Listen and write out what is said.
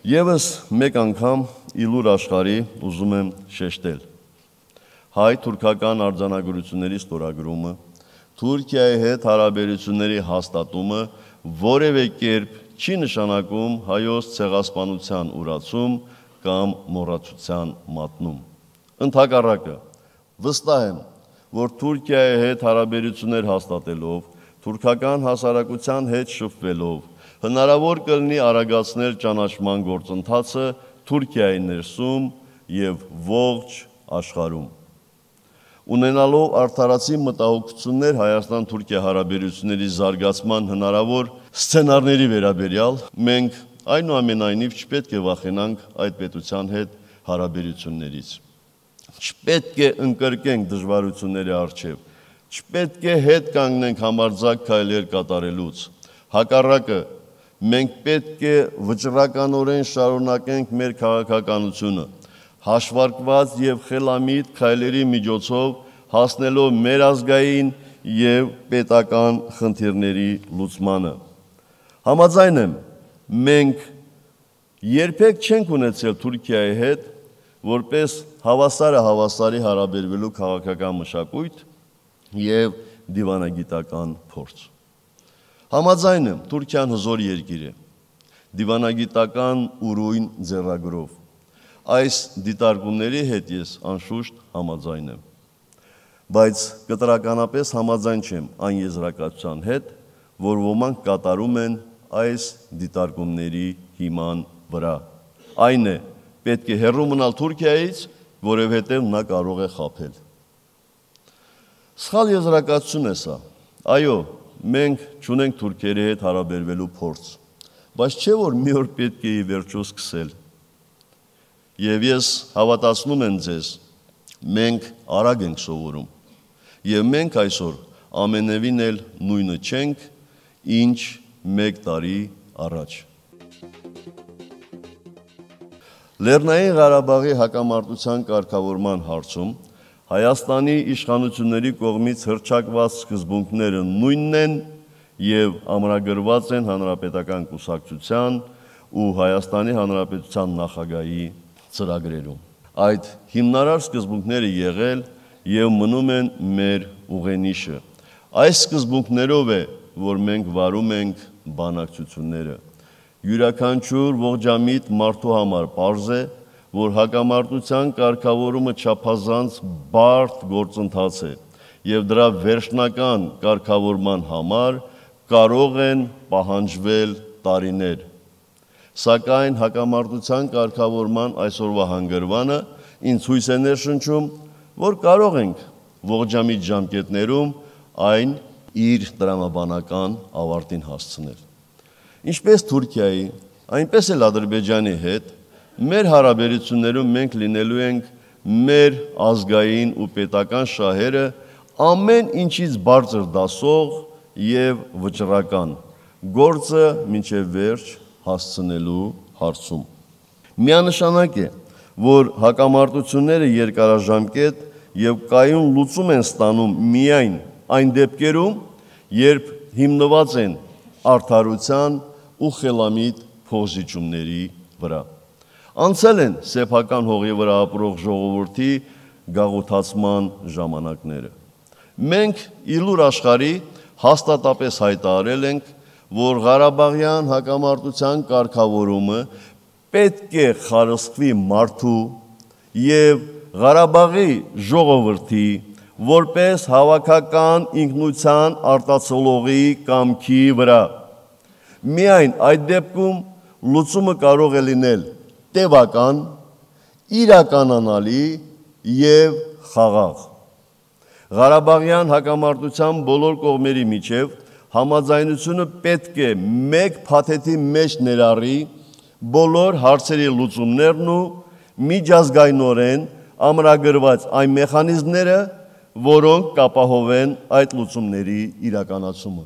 Եվս մեկ անգամ իլուր աշխարհի ուզում եմ շեշտել։ Հայ-թուրքական արձանագրությունների ստորագրումը, Թուրքիայի հետ հարաբերությունների հաստատումը որևէ կերպ չի նշանակում հայոց ցեղասպանության ուրացում կամ մոռացության մատնում։ Ընդհակառակը, վստահ եմ, որ Թուրքիայի հետ հարաբերություններ հաստատելով, թուրքական հասարակության հետ շփվելով, հնարավոր կլինի արագացնել ճանաչման գործընթացը Թուրքիայի ներսում և ողջ աշխարհում։ Ունենալով արդարացի մտահոգություններ Հայաստան-Թուրքիա հարաբերությունների զարգացման հնարավոր սցենարների վերաբերյալ, մենք այնուամենայնիվ չպետք է վախենանք այդ պետության հետ հարաբերություններից։ Չպետք է ընկրկենք դժվարությունների առջև, չպետք է հետ կանգնենք համարձակ քայլեր կատարելուց։ Հակառակը, մենք պետք է վճռականորեն շարունակենք մեր քաղաքականությունը, հաշվարկված և խելամիտ քայլերի միջոցով հասնելով մեր ազգային և պետական խնդիրների լուծմանը։ Համաձայն եմ, մենք երբեք չենք ունեցել Թուրքիայի հետ որպես հավասարը հավասարի հարաբերվելու քաղաքական մշակույթ և դիվանագիտական փորձ։ Համաձայն եմ, Թուրքիան հզոր երկիր է, դիվանագիտական ուրույն ձեռագրով։ Այս դիտարկումների հետ ես անշուշտ համաձայն եմ, բայց կտրականապես համաձայն չեմ այն եզրակացության հետ, որ ոմանք կատարում են այս դիտարկումների հիման վրա։ Այն է, պետք է հեռու մնալ Թուրքիայից, որովհետև նա կարող է խաբել։ Սխալ եզրակացություն է սա։ Այո, մենք չունենք թուրքերի հետ հարաբերվելու փորձ, բայց չէ որ մի օր պետք է ի վերջո սկսել։ Եվ ես հավատացնում եմ ձեզ, մենք արագ ենք սովորում, և մենք այսօր ամենևին էլ նույնը չենք, ինչ մեկ տարի առաջ։ Լեռնային Ղարաբաղի հակամարտության կարգավորման հարցում Հայաստանի իշխանությունների կողմից հռչակված սկզբունքները նույնն են և ամրագրված են Հանրապետական կուսակցության ու Հայաստանի Հանրապետության նախագահի ծրագրերում։ Այդ հիմնարար սկզբունքները եղել և մնում են մեր ուղենիշը։ Այս սկզբունքներով է, որ մենք վարում ենք բանակցությունները։ Յուրաքանչյուր ողջամիտ մարդու համար պարզ է, որ հակամարտության կարգավորումը չափազանց բարդ գործընթաց է, և դրա վերջնական կարգավորման համար կարող են պահանջվել տարիներ։ Սակայն հակամարտության կարգավորման այսօրվա հանգրվանը ինձ հույս է ներշնչում, որ կարող ենք ողջամիտ ժամկետներում այն իր տրամաբանական ավարտին հասցնել։ Ինչպես Թուրքիայի, այնպես էլ Ադրբեջանի հետ մեր հարաբերություններում մենք լինելու ենք մեր ազգային ու պետական շահերը ամեն ինչից բարձր դասող և վճռական, գործը մինչև վերջ հասցնելու հարցում։ Միանշանակ է, որ հակամարտությունները երկարաժամկետ և կայուն լուծում են ստանում միայն այն դեպքերում, երբ հիմնված են արդարության ու խելամիտ փոխզիջումների վրա։ Անցել են սեփական հողի վրա ապրող ժողովրդի գաղութացման ժամանակները։ Մենք իլուր աշխարհի հաստատապես հայտարարել ենք, որ Ղարաբաղյան հակամարտության կարգավորումը պետք է խարսխվի մարդու և Ղարաբաղի ժողովրդի որպես հավաքական ինքնության արտացոլողի կամքի վրա։ Միայն այդ դեպքում լուծումը կարող է լինել տևական, իրականանալի և խաղաղ։ Ղարաբաղյան հակամարտության բոլոր կողմերի միջև համաձայնությունը պետք է մեկ փաթեթի մեջ ներառի բոլոր հարցերի լուծումներն ու միջազգայնորեն ամրագրված այն մեխանիզմները, որոնք կապահովեն այդ լուծումների իրականացումը։